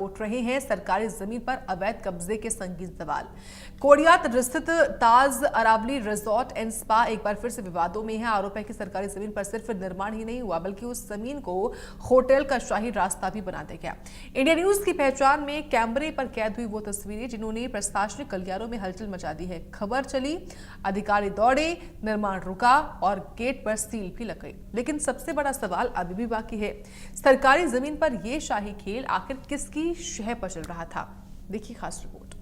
उठ रहे हैं सरकारी जमीन पर अवैध कब्जे के संगीन सवाल। कोडियात स्थित ताज अरावली रिजॉर्ट एंड स्पा एक बार फिर से विवादों में है। आरोप है कि सरकारी जमीन पर सिर्फ निर्माण ही नहीं हुआ बल्कि उस जमीन को होटल का शाही रास्ता भी बना दिया गया। इंडिया न्यूज की पहचान में कैमरे पर कैद हुई वो तस्वीरें जिन्होंने प्रशासनिक गलियारों में हलचल मचा दी है। खबर चली, अधिकारी दौड़े, निर्माण रुका और गेट पर सील भी लग गई। लेकिन सबसे बड़ा सवाल अभी भी बाकी है, सरकारी जमीन पर यह शाही खेल आखिर किसकी शह पर चल रहा था। देखिए खास रिपोर्ट।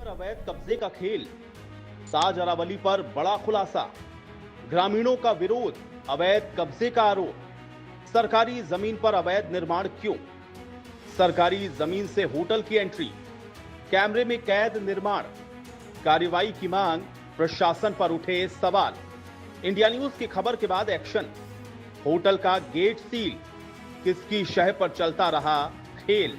अवैध कब्जे का खेल, ताज अरावली पर बड़ा खुलासा, ग्रामीणों का विरोध, अवैध कब्जे का आरोप। सरकारी जमीन पर अवैध निर्माण क्यों? सरकारी जमीन से होटल की एंट्री, कैमरे में कैद निर्माण, कार्रवाई की मांग, प्रशासन पर उठे सवाल। इंडिया न्यूज की खबर के बाद एक्शन, होटल का गेट सील, किसकी शह पर चलता रहा खेल।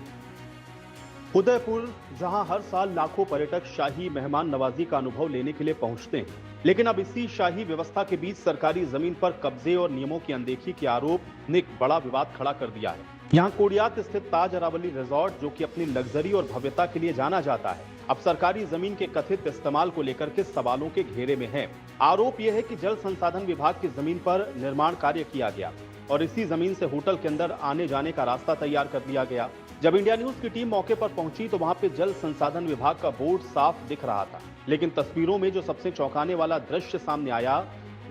उदयपुर, जहां हर साल लाखों पर्यटक शाही मेहमान नवाजी का अनुभव लेने के लिए पहुंचते हैं, लेकिन अब इसी शाही व्यवस्था के बीच सरकारी जमीन पर कब्जे और नियमों की अनदेखी के आरोप ने एक बड़ा विवाद खड़ा कर दिया है। यहां कोडियात स्थित ताज अरावली रिजॉर्ट, जो कि अपनी लग्जरी और भव्यता के लिए जाना जाता है, अब सरकारी जमीन के कथित इस्तेमाल को लेकर के सवालों के घेरे में है। आरोप यह है कि जल संसाधन विभाग की जमीन पर निर्माण कार्य किया गया और इसी जमीन से होटल के अंदर आने जाने का रास्ता तैयार कर दिया गया। जब इंडिया न्यूज की टीम मौके पर पहुंची तो वहां पे जल संसाधन विभाग का बोर्ड साफ दिख रहा था, लेकिन तस्वीरों में जो सबसे चौंकाने वाला दृश्य सामने आया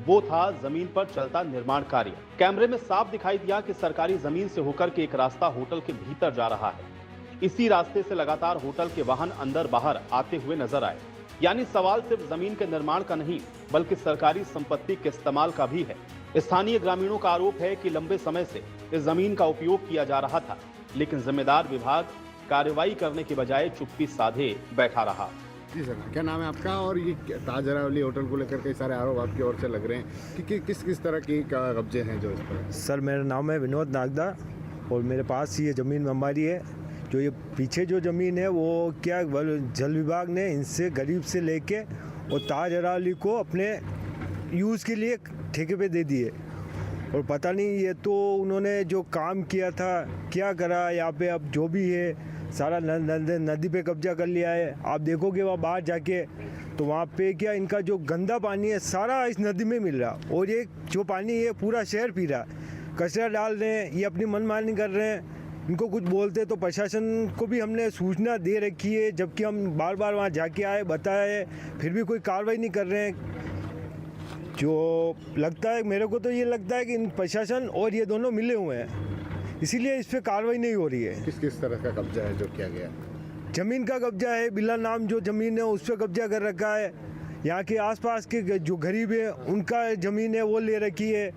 वो था जमीन पर चलता निर्माण कार्य। कैमरे में साफ दिखाई दिया कि सरकारी जमीन से होकर के एक रास्ता होटल के भीतर जा रहा है। इसी रास्ते से लगातार होटल के वाहन अंदर बाहर आते हुए नजर आए। यानी सवाल सिर्फ जमीन के निर्माण का नहीं बल्कि सरकारी संपत्ति के इस्तेमाल का भी है। स्थानीय ग्रामीणों का आरोप है कि लंबे समय से इस जमीन का उपयोग किया जा रहा था, लेकिन जिम्मेदार विभाग कार्रवाई करने के बजाय चुप्पी साधे बैठा रहा। जी सर, क्या नाम है आपका? और ये ताज अरावली होटल को लेकर कई सारे आरोप आपकी ओर से लग रहे हैं कि किस किस तरह की कब्जे हैं जो इस पर? सर, मेरा नाम है विनोद नागदा और मेरे पास ये ज़मीन हमारी है। जो ये पीछे जो ज़मीन है वो क्या जल विभाग ने इनसे गरीब से लेके और ताज अरावली को अपने यूज़ के लिए ठेके पे दे दिए। और पता नहीं ये तो उन्होंने जो काम किया था क्या करा, यहाँ पे अब जो भी है सारा नदी पे कब्जा कर लिया है। आप देखोगे वहाँ बाहर जाके तो वहाँ पे क्या इनका जो गंदा पानी है सारा इस नदी में मिल रहा, और ये जो पानी है पूरा शहर पी रहा। कचरा डाल रहे हैं, ये अपनी मनमानी कर रहे हैं। इनको कुछ बोलते तो प्रशासन को भी हमने सूचना दे रखी है, जबकि हम बार बार वहाँ जाके आए, बताए, फिर भी कोई कार्रवाई नहीं कर रहे हैं। जो लगता है मेरे को तो ये लगता है कि इन प्रशासन और ये दोनों मिले हुए हैं, इसीलिए इस पर कार्रवाई नहीं हो रही है। किस किस तरह का कब्जा है जो किया गया? जमीन का कब्जा है, बिला नाम जो जमीन है उस पर कब्जा कर रखा है। यहाँ के आसपास के जो गरीब है उनका जमीन है वो ले रखी है।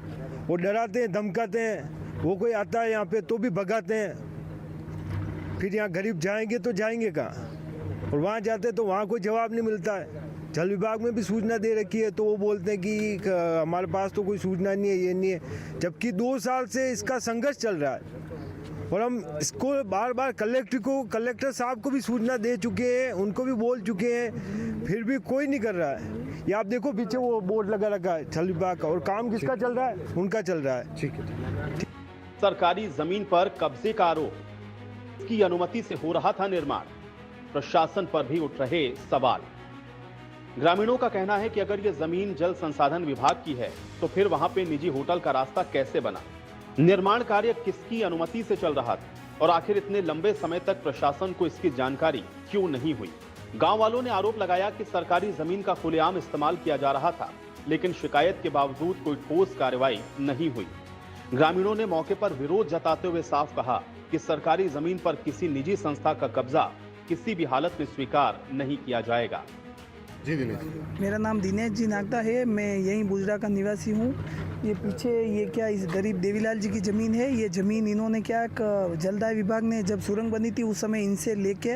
वो डराते हैं, धमकाते हैं, वो कोई आता है यहाँ पे तो भी भगाते हैं। फिर यहाँ गरीब जाएंगे तो जाएंगे कहाँ, और वहाँ जाते तो वहाँ कोई जवाब नहीं मिलता है। जल विभाग में भी सूचना दे रखी है तो वो बोलते हैं कि हमारे पास तो कोई सूचना नहीं है, ये नहीं है, जबकि 2 साल से इसका संघर्ष चल रहा है। और हम इसको बार बार कलेक्टर साहब को भी सूचना दे चुके हैं, उनको भी बोल चुके हैं, फिर भी कोई नहीं कर रहा है। ये आप देखो पीछे वो बोर्ड लगा रखा है जल विभाग का, और काम किसका चल रहा है? उनका चल रहा है। ठीक है। सरकारी जमीन पर कब्जे का आरोप, की अनुमति से हो रहा था निर्माण, प्रशासन पर भी उठ रहे सवाल। ग्रामीणों का कहना है कि अगर यह जमीन जल संसाधन विभाग की है तो फिर वहां पे निजी होटल का रास्ता कैसे बना? निर्माण कार्य किसकी अनुमति से चल रहा था और आखिर इतने लंबे समय तक प्रशासन को इसकी जानकारी क्यों नहीं हुई? गांव वालों ने आरोप लगाया कि सरकारी जमीन का खुलेआम इस्तेमाल किया जा रहा था, लेकिन शिकायत के बावजूद कोई ठोस कार्रवाई नहीं हुई। ग्रामीणों ने मौके पर विरोध जताते हुए साफ कहा कि सरकारी जमीन पर किसी निजी संस्था का कब्जा किसी भी हालत में स्वीकार नहीं किया जाएगा। जी दिनेश, मेरा नाम दिनेश जी नागदा है, मैं यहीं बुजरा का निवासी हूँ। ये पीछे ये क्या इस गरीब देवीलाल जी की ज़मीन है। ये ज़मीन इन्होंने क्या जलदाय विभाग ने जब सुरंग बनी थी उस समय इनसे लेके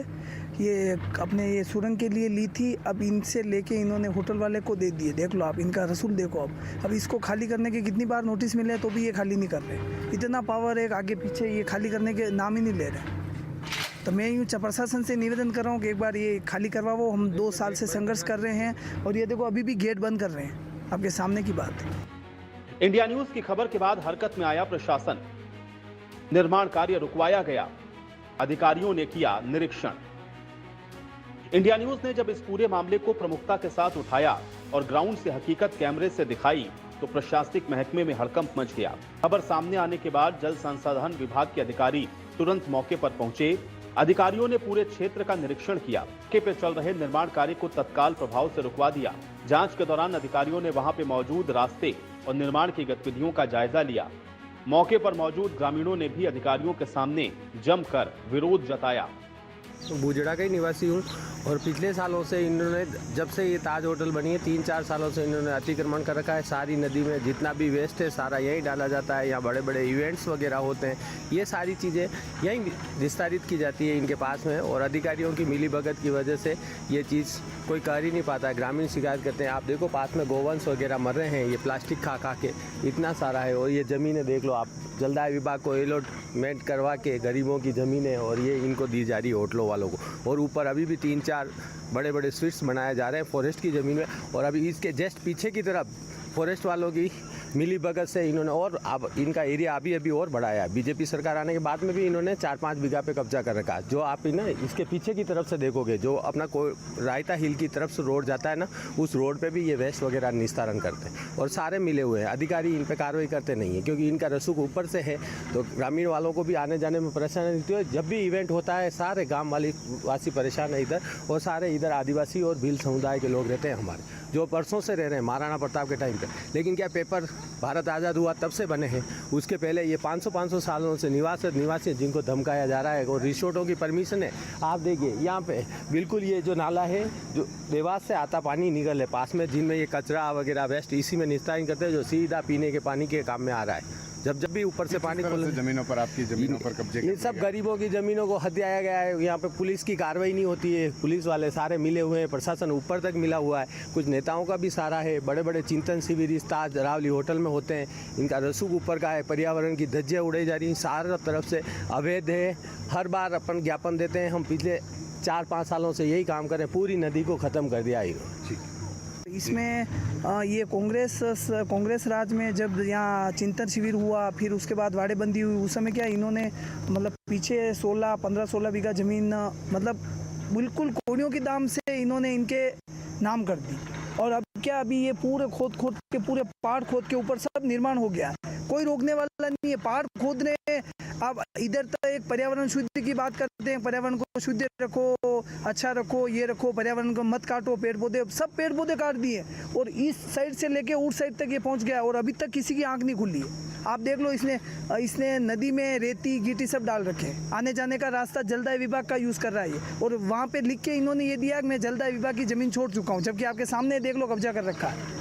ये अपने ये सुरंग के लिए ली थी। अब इनसे लेके इन्होंने होटल वाले को दे दिए। देख लो आप, इनका रसूल देखो। अब इसको खाली करने के कितनी बार नोटिस मिले तो भी ये खाली नहीं कर रहे। इतना पावर है आगे पीछे, ये खाली करने के नाम ही नहीं ले रहे। तो मैं यूँ प्रशासन से निवेदन कर रहा हूँ कि एक बार ये खाली करवाओ। हम 2 साल से संघर्ष कर रहे हैं और ये देखो अभी भी गेट बंद कर रहे हैं, आपके सामने की बात। इंडिया न्यूज की खबर के बाद हरकत में आया प्रशासन। निर्माण कार्य रुकवाया गया। अधिकारियों ने किया निरीक्षण। इंडिया न्यूज ने जब इस पूरे मामले को प्रमुखता के साथ उठाया और ग्राउंड से हकीकत कैमरे से दिखाई तो प्रशासनिक महकमे में हड़कंप मच गया। खबर सामने आने के बाद जल संसाधन विभाग के अधिकारी तुरंत मौके पर पहुंचे। अधिकारियों ने पूरे क्षेत्र का निरीक्षण किया। मौके पर चल रहे निर्माण कार्य को तत्काल प्रभाव से रुकवा दिया। जांच के दौरान अधिकारियों ने वहां पे मौजूद रास्ते और निर्माण की गतिविधियों का जायजा लिया। मौके पर मौजूद ग्रामीणों ने भी अधिकारियों के सामने जमकर विरोध जताया। बुजड़ा का ही निवासी हूँ और पिछले सालों से इन्होंने, जब से ये ताज होटल बनी है 3-4 सालों से इन्होंने अतिक्रमण कर रखा है। सारी नदी में जितना भी वेस्ट है सारा यहीं डाला जाता है। यहाँ बड़े बड़े इवेंट्स वगैरह होते हैं, ये सारी चीज़ें यहीं विस्तारित की जाती है इनके पास में। और अधिकारियों की मिलीभगत की वजह से ये चीज़ कोई कर ही नहीं पाता है। ग्रामीण शिकायत करते हैं। आप देखो पास में गोवंश वगैरह मर रहे हैं, ये प्लास्टिक खा खा के इतना सारा है। और ये ज़मीनें देख लो आप, जलदाय विभाग को अलॉटमेंट करवा के गरीबों की ज़मीनें और ये इनको दी जा रही है होटलों वालों को। और ऊपर अभी भी 3-4 बड़े बड़े स्वीट्स बनाए जा रहे हैं फॉरेस्ट की ज़मीन में। और अभी इसके जस्ट पीछे की तरफ फॉरेस्ट वालों की मिली भगत से इन्होंने और अब इनका एरिया अभी और बढ़ाया है। बीजेपी सरकार आने के बाद में भी इन्होंने 4-5 बीघा पे कब्जा कर रखा है। जो आप ना इसके पीछे की तरफ से देखोगे, जो अपना रायता हिल की तरफ से रोड जाता है ना, उस रोड पे भी ये वेस्ट वगैरह निस्तारण करते हैं और सारे मिले हुए हैं। अधिकारी इन पे कार्रवाई करते नहीं है क्योंकि इनका रसूख ऊपर से है, तो ग्रामीण वालों को भी आने जाने में परेशानी होती है। जब भी इवेंट होता है सारे गाँव वासी परेशान है इधर, और सारे इधर आदिवासी और भील समुदाय के लोग रहते हैं हमारे, जो परसों से रह रहे हैं महाराणा प्रताप के टाइम पे। लेकिन क्या पेपर भारत आज़ाद हुआ तब से बने हैं, उसके पहले ये 500 सालों से निवासी जिनको धमकाया जा रहा है। और रिसोर्टों की परमिशन है। आप देखिए यहाँ पे बिल्कुल ये जो नाला है, जो देवास से आता पानी निकल है पास में, जिनमें ये कचरा वगैरह वेस्ट इसी में निस्तारण करते हैं, जो सीधा पीने के पानी के काम में आ रहा है। जब भी ऊपर से पानी जमीनों पर, आपकी जमीनों पर कब्जे, ये सब गरीबों की ज़मीनों को हथियाया गया है। यहाँ पे पुलिस की कार्रवाई नहीं होती है। पुलिस वाले सारे मिले हुए हैं, प्रशासन ऊपर तक मिला हुआ है। कुछ नेताओं का भी सारा है। बड़े बड़े चिंतन शिविर इस ताज अरावली होटल में होते हैं। इनका रसूख ऊपर का है। पर्यावरण की धज्जियाँ उड़ाई जा रही हैं, सारा तरफ से अवैध है। हर बार अपन ज्ञापन देते हैं। हम पिछले 4-5 सालों से यही काम करें, पूरी नदी को ख़त्म कर दिया है। इसमें ये कांग्रेस राज में जब यहाँ चिंतन शिविर हुआ, फिर उसके बाद वाड़ेबंदी हुई, उस समय क्या इन्होंने मतलब पीछे 15-16 बीघा ज़मीन मतलब बिल्कुल कोड़ियों के दाम से इन्होंने इनके नाम कर दी। और अब क्या अभी ये पूरे खोद के पूरे पहाड़ खोद के ऊपर सब निर्माण हो गया है। कोई रोकने वाला नहीं है। पहाड़ खोद रहे हैं। अब इधर तो एक पर्यावरण शुद्धि की बात करते हैं, पर्यावरण को शुद्ध रखो, अच्छा रखो, ये रखो, पर्यावरण को मत काटो, पेड़ पौधे, सब पेड़ पौधे काट दिए और इस साइड से लेके उस साइड तक ये पहुंच गया और अभी तक किसी की आंख नहीं खुली है। आप देख लो, इसने नदी में रेती गिट्टी सब डाल रखे हैं। आने जाने का रास्ता जलदाय विभाग का यूज़ कर रहा है ये, और वहाँ पे लिख के इन्होंने ये दिया कि मैं जलदाय विभाग की ज़मीन छोड़ चुका हूँ, जबकि आपके सामने देख लो कब्जा कर रखा है।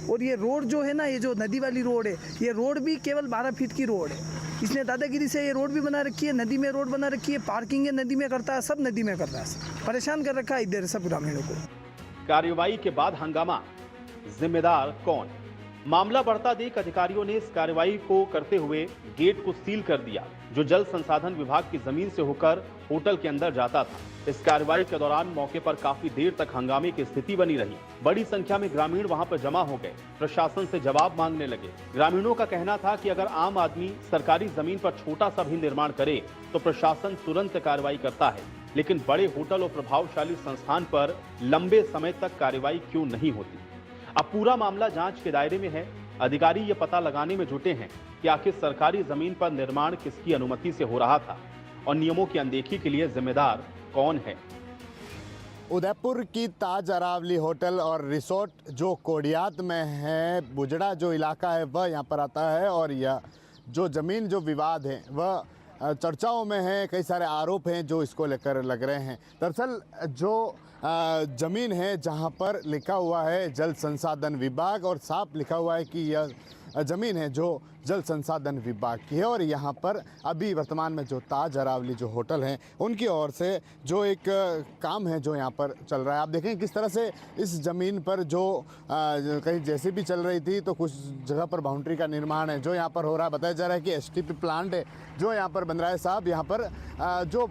और ये रोड जो है ना, ये जो नदी वाली रोड है, ये रोड भी केवल 12 फीट की रोड है। इसने दादागिरी से ये रोड भी बना रखी है, नदी में रोड बना रखी है, पार्किंग है नदी में करता है, सब नदी में कर रहा है। परेशान कर रखा है इधर सब ग्रामीणों को। कार्रवाई के बाद हंगामा, जिम्मेदार कौन? मामला बढ़ता देख अधिकारियों ने इस कार्रवाई को करते हुए गेट को सील कर दिया, जो जल संसाधन विभाग की जमीन से होकर होटल के अंदर जाता था। इस कार्रवाई के दौरान मौके पर काफी देर तक हंगामे की स्थिति बनी रही। बड़ी संख्या में ग्रामीण वहां पर जमा हो गए, प्रशासन से जवाब मांगने लगे। ग्रामीणों का कहना था कि अगर आम आदमी सरकारी जमीन पर छोटा सा भी निर्माण करे तो प्रशासन तुरंत कार्रवाई करता है, लेकिन बड़े होटल और प्रभावशाली संस्थान पर लंबे समय तक कार्रवाई क्यों नहीं होती? अब पूरा मामला जांच के दायरे में है। अधिकारी ये पता लगाने में जुटे हैं कि आखिर सरकारी जमीन पर निर्माण किसकी अनुमति से हो रहा था और नियमों की अनदेखी के लिए जिम्मेदार कौन है। उदयपुर की ताज अरावली होटल और रिसोर्ट जो कोडियात में है, बुजड़ा जो इलाका है वह यहाँ पर आता है। और यह जो ज़मीन जो विवाद है वह चर्चाओं में है। कई सारे आरोप हैं जो इसको लेकर लग रहे हैं। दरअसल जो ज़मीन है जहाँ पर लिखा हुआ है जल संसाधन विभाग, और साफ लिखा हुआ है कि यह ज़मीन है जो जल संसाधन विभाग की है। और यहाँ पर अभी वर्तमान में जो ताज अरावली जो होटल है उनकी ओर से जो एक काम है जो यहाँ पर चल रहा है। आप देखें किस तरह से इस ज़मीन पर जो कहीं जैसे भी चल रही थी, तो कुछ जगह पर बाउंड्री का निर्माण है जो यहाँ पर हो रहा है। बताया जा रहा है कि एसटीपी प्लांट है जो यहाँ पर बन रहा है। साहब, यहाँ पर जो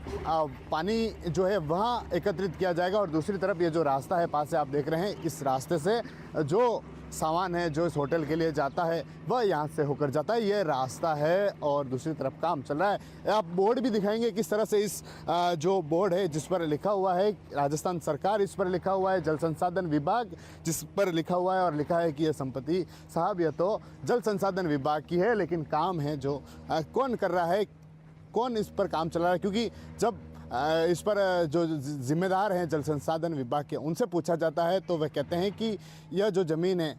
पानी जो है वहाँ एकत्रित किया जाएगा, और दूसरी तरफ ये जो रास्ता है पास से आप देख रहे हैं, इस रास्ते से जो सामान है जो इस होटल के लिए जाता है वह यहाँ से होकर जाता है। ये रास्ता है और दूसरी तरफ काम चल रहा है। आप बोर्ड भी दिखाएंगे किस तरह से इस जो बोर्ड है जिस पर लिखा हुआ है राजस्थान सरकार, इस पर लिखा हुआ है जल संसाधन विभाग, जिस पर लिखा हुआ है और लिखा है कि यह संपत्ति साहब यह तो जल संसाधन विभाग की है, लेकिन काम है जो कौन कर रहा है, कौन इस पर काम चला रहा है, क्योंकि जब इस पर जो जिम्मेदार हैं जल संसाधन विभाग के उनसे पूछा जाता है तो वह कहते हैं कि यह जो ज़मीन है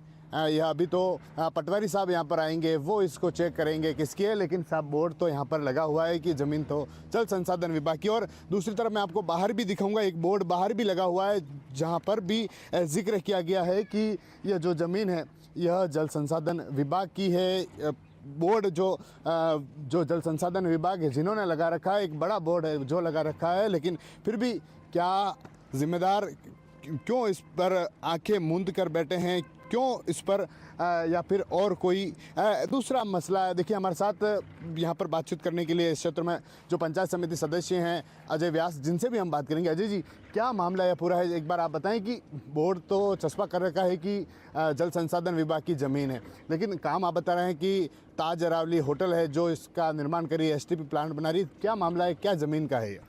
यह अभी तो पटवारी साहब यहाँ पर आएंगे, वो इसको चेक करेंगे किसकी है, लेकिन साहब बोर्ड तो यहाँ पर लगा हुआ है कि ज़मीन तो जल संसाधन विभाग की। और दूसरी तरफ मैं आपको बाहर भी दिखाऊंगा, एक बोर्ड बाहर भी लगा हुआ है जहाँ पर भी जिक्र किया गया है कि यह जो ज़मीन है यह जल संसाधन विभाग की है। बोर्ड जो जल संसाधन विभाग है जिन्होंने लगा रखा है, एक बड़ा बोर्ड है जो लगा रखा है, लेकिन फिर भी क्या जिम्मेदार क्यों इस पर आंखें मूंद कर बैठे हैं, क्यों इस पर या फिर और कोई दूसरा मसला है। देखिए हमारे साथ यहाँ पर बातचीत करने के लिए इस क्षेत्र में जो पंचायत समिति सदस्य हैं अजय व्यास, जिनसे भी हम बात करेंगे। अजय जी, क्या मामला है पूरा है, एक बार आप बताएं कि बोर्ड तो चस्पा कर रखा है कि जल संसाधन विभाग की ज़मीन है, लेकिन काम आप बता रहे हैं कि ताज अरावली होटल है जो इसका निर्माण करी है, STP प्लांट बना रही है, क्या मामला है, क्या ज़मीन का है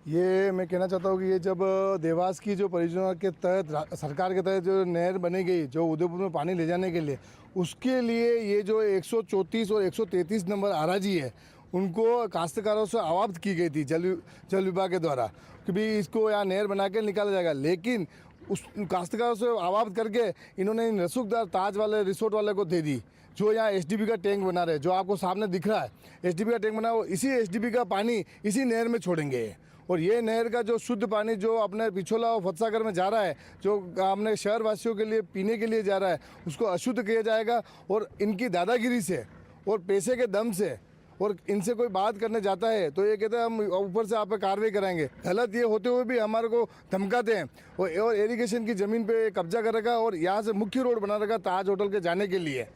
ये मैं कहना चाहता हूँ कि ये जब देवास की जो परियोजना के तहत सरकार के तहत जो नहर बनी गई जो उदयपुर में पानी ले जाने के लिए, उसके लिए ये जो 134 और 133 नंबर आराजी है उनको काश्तकारों से आवाप्त की गई थी जल विभाग के द्वारा कि भी इसको यहाँ नहर बना के निकाला जाएगा। लेकिन उस काश्तकारों से आवाप्त करके इन्होंने इन रसूखदार ताज वाले रिसोर्ट वाले को दे दी जो यहाँ SDB का टैंक बना रहे, जो आपको सामने दिख रहा है SDB का टैंक बना, वो इसी SDB का पानी इसी नहर में छोड़ेंगे। और ये नहर का जो शुद्ध पानी जो अपने पिछोला और फतसागर में जा रहा है, जो अपने शहर वासियों के लिए पीने के लिए जा रहा है, उसको अशुद्ध किया जाएगा। और इनकी दादागिरी से और पैसे के दम से और इनसे कोई बात करने जाता है तो ये कहते हैं हम ऊपर से आप पे कार्रवाई कराएंगे। गलत ये होते हुए भी हमारे को धमकाते हैं और इरिगेशन की ज़मीन पे कब्जा कर रखा और यहाँ से मुख्य रोड बना रखा ताज होटल के जाने के लिए।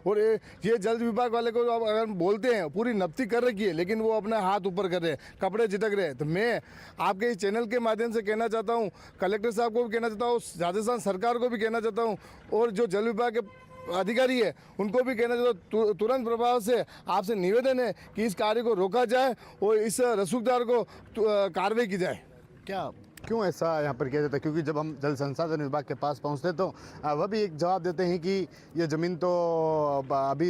और ये जल विभाग वाले को अब अगर बोलते हैं पूरी नफ्ती कर रखी है, लेकिन वो अपना हाथ ऊपर कर रहे हैं, कपड़े झिटक रहे हैं। तो मैं आपके इस चैनल के माध्यम से कहना चाहता हूँ, कलेक्टर साहब को भी कहना चाहता हूँ, राजस्थान सरकार को भी कहना चाहता हूँ और जो जल विभाग के अधिकारी है उनको भी कहना चाहता हूँ, तुरंत प्रभाव से आपसे निवेदन है कि इस कार्य को रोका जाए और इस रसूखदार को कार्रवाई की जाए। क्या क्यों ऐसा यहाँ पर किया जाता है? क्योंकि जब हम जल संसाधन विभाग के पास पहुँचते तो वह भी एक जवाब देते हैं कि ये ज़मीन तो अभी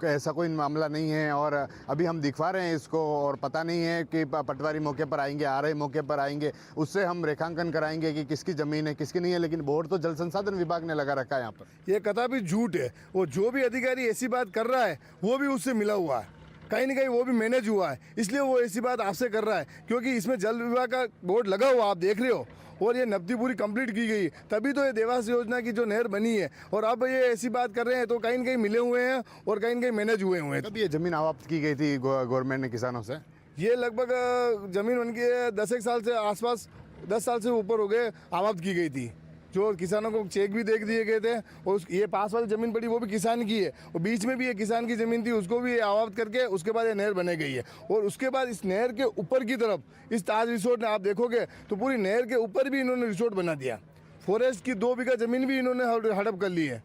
ऐसा कोई मामला नहीं है और अभी हम दिखवा रहे हैं इसको और पता नहीं है कि पटवारी मौके पर आएंगे, RI मौके पर आएंगे, उससे हम रेखांकन कराएंगे कि किसकी ज़मीन है किसकी नहीं है। लेकिन बोर्ड तो जल संसाधन विभाग ने लगा रखा है यहाँ पर। ये कथा भी झूठ है। वो जो भी अधिकारी ऐसी बात कर रहा है वो भी उससे मिला हुआ है, कहीं ना कहीं वो भी मैनेज हुआ है, इसलिए वो ऐसी बात आपसे कर रहा है। क्योंकि इसमें जल विभाग का बोर्ड लगा हुआ आप देख रहे हो और ये नब्दी पूरी कंप्लीट की गई, तभी तो ये देवास योजना की जो नहर बनी है। और अब ये ऐसी बात कर रहे हैं तो कहीं ना कहीं मिले हुए हैं और कहीं ना कहीं मैनेज हुए हैं। कब ये ज़मीन आवाप्त की गई थी गवर्नमेंट ने किसानों से? ये लगभग ज़मीन बन के 10 साल से आसपास, 10 साल से ऊपर हो गए आवाप्त की गई थी। जो किसानों को चेक भी दे दिए गए थे और ये पास वाली ज़मीन पड़ी वो भी किसान की है और बीच में भी ये किसान की ज़मीन थी उसको भी आवाप्त करके उसके बाद ये नहर बनाई गई है। और उसके बाद इस नहर के ऊपर की तरफ इस ताज रिसोर्ट ने आप देखोगे तो पूरी नहर के ऊपर भी इन्होंने रिसोर्ट बना दिया। फॉरेस्ट की 2 बीघा ज़मीन भी इन्होंने हड़प कर ली है।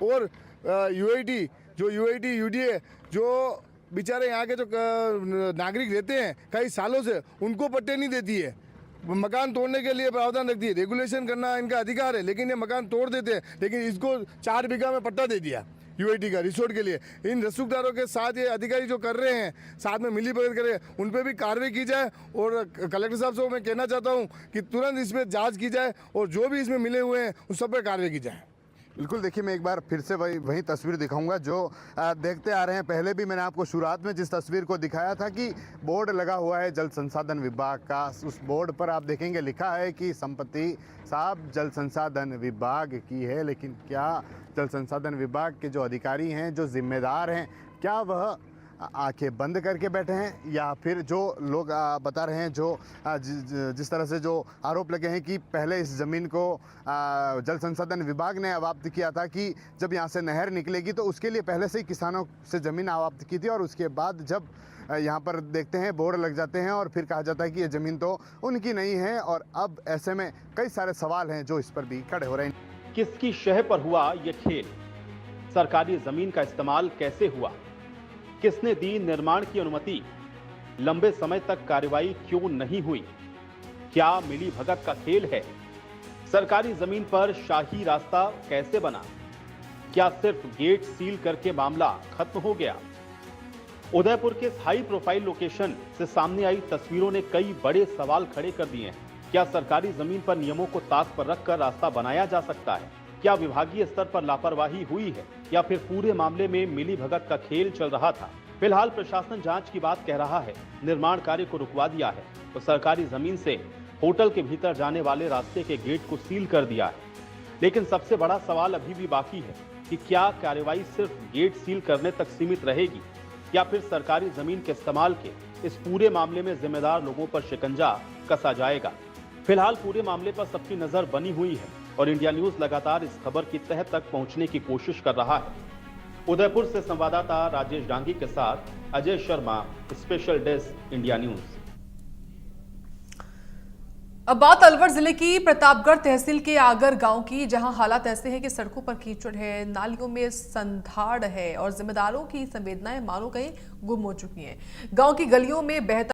और UIT UDA जो बेचारे यहाँ के जो नागरिक रहते हैं कई सालों से, उनको पट्टे नहीं देती है। मकान तोड़ने के लिए प्रावधान रखती है, रेगुलेशन करना इनका अधिकार है, लेकिन ये मकान तोड़ देते हैं। लेकिन इसको 4 बीघा में पट्टा दे दिया UIT का रिसोर्ट के लिए। इन रसूखदारों के साथ ये अधिकारी जो कर रहे हैं, साथ में मिली भगत कर रहे हैं, उन पर भी कार्रवाई की जाए। और कलेक्टर साहब से मैं कहना चाहता हूँ कि तुरंत इसमें जाँच की जाए और जो भी इसमें मिले हुए हैं उन सब पर कार्रवाई की जाए। बिल्कुल, देखिए मैं एक बार फिर से वही तस्वीर दिखाऊंगा जो देखते आ रहे हैं। पहले भी मैंने आपको शुरुआत में जिस तस्वीर को दिखाया था कि बोर्ड लगा हुआ है जल संसाधन विभाग का, उस बोर्ड पर आप देखेंगे लिखा है कि संपत्ति साहब जल संसाधन विभाग की है। लेकिन क्या जल संसाधन विभाग के जो अधिकारी हैं, जो जिम्मेदार हैं, क्या वह आंखें बंद करके बैठे हैं या फिर जो लोग बता रहे हैं, जो जिस तरह से जो आरोप लगे हैं कि पहले इस ज़मीन को जल संसाधन विभाग ने आवाप्त किया था कि जब यहाँ से नहर निकलेगी तो उसके लिए पहले से ही किसानों से ज़मीन आवाप्त की थी और उसके बाद जब यहाँ पर देखते हैं बोर्ड लग जाते हैं और फिर कहा जाता है कि ये ज़मीन तो उनकी नहीं है। और अब ऐसे में कई सारे सवाल हैं जो इस पर भी खड़े हो रहे हैं। किसकी शह पर हुआ ये खेल? सरकारी जमीन का इस्तेमाल कैसे हुआ, किसने दी निर्माण की अनुमति, लंबे समय तक कार्रवाई क्यों नहीं हुई, क्या मिली भगत का खेल है, सरकारी जमीन पर शाही रास्ता कैसे बना, क्या सिर्फ गेट सील करके मामला खत्म हो गया। उदयपुर के इस हाई प्रोफाइल लोकेशन से सामने आई तस्वीरों ने कई बड़े सवाल खड़े कर दिए हैं। क्या सरकारी जमीन पर नियमों को ताक पर रखकर रास्ता बनाया जा सकता है? क्या विभागीय स्तर पर लापरवाही हुई है या फिर पूरे मामले में मिली भगत का खेल चल रहा था? फिलहाल प्रशासन जांच की बात कह रहा है, निर्माण कार्य को रुकवा दिया है तो सरकारी जमीन से होटल के भीतर जाने वाले रास्ते के गेट को सील कर दिया है। लेकिन सबसे बड़ा सवाल अभी भी बाकी है कि क्या कार्रवाई सिर्फ गेट सील करने तक सीमित रहेगी या फिर सरकारी जमीन के इस्तेमाल के इस पूरे मामले में जिम्मेदार लोगों पर शिकंजा कसा जाएगा। फिलहाल पूरे मामले पर सबकी नजर बनी हुई है और इंडिया न्यूज लगातार इस खबर की तह तक पहुंचने की कोशिश कर रहा है। उदयपुर से संवाददाता राजेश डांगी के साथ Ajay Sharma, special desk, India news. अब बात अलवर जिले की प्रतापगढ़ तहसील के आगर गांव की, जहां हालात ऐसे हैं कि सड़कों पर कीचड़ है, नालियों में संधाड़ है और जिम्मेदारों की संवेदनाएं मानो कहीं गुम हो चुकी हैं। गांव की गलियों में बहता